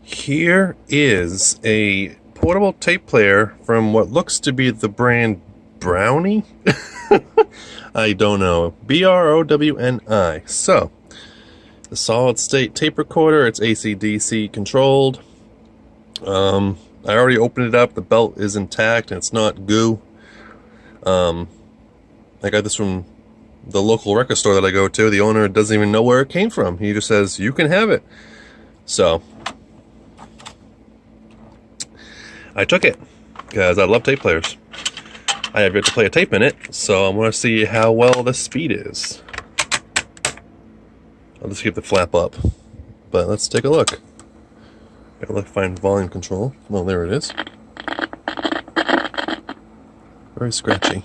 Here is a portable tape player from what looks to be the brand Browni. I don't know. Browni. So, the solid state tape recorder. It's AC/DC controlled. I already opened it up. The belt is intact and it's not goo. I got this from the local record store that I go to. The owner doesn't even know where it came from. He just says, you can have it. So, I took it because I love tape players. I have yet to play a tape in it, so I want to see how well the speed is. I'll just keep the flap up, but let's take a look. Gotta find volume control. Well, there it is. Very scratchy.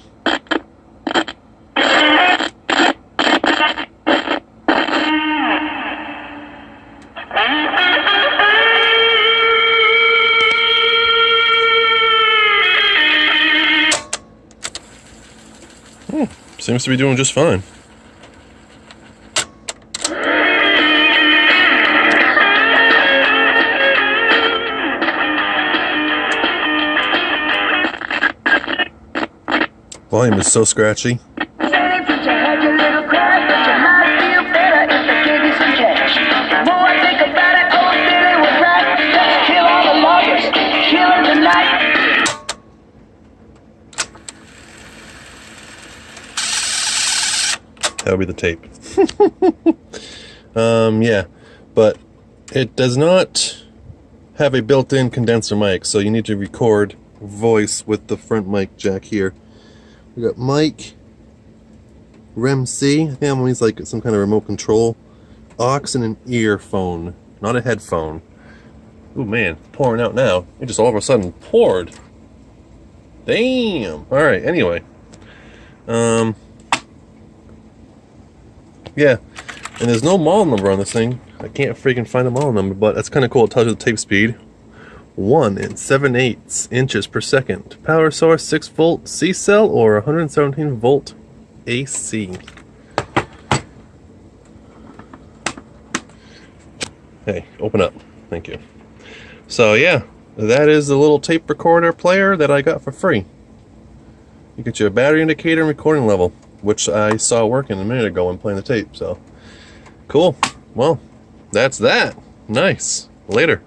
Seems to be doing just fine. Volume is so scratchy. That'll be the tape. Yeah, but it does not have a built-in condenser mic, so you need to record voice with the front mic jack here. We got mic, Rem C. I think that means like some kind of remote control, aux, and an earphone, not a headphone. Oh man, pouring out now. It just all of a sudden poured. Damn. All right. Anyway, yeah, and there's no model number on this thing. I can't freaking find a model number, but that's kind of cool. It tells you the tape speed. 1 7/8 inches per second. Power source 6 volt C cell or 117 volt AC. Hey, open up. Thank you. So yeah, that is the little tape recorder player that I got for free. You get your battery indicator and recording level, which I saw working a minute ago when playing the tape. So cool. Well, that's that. Nice. Later.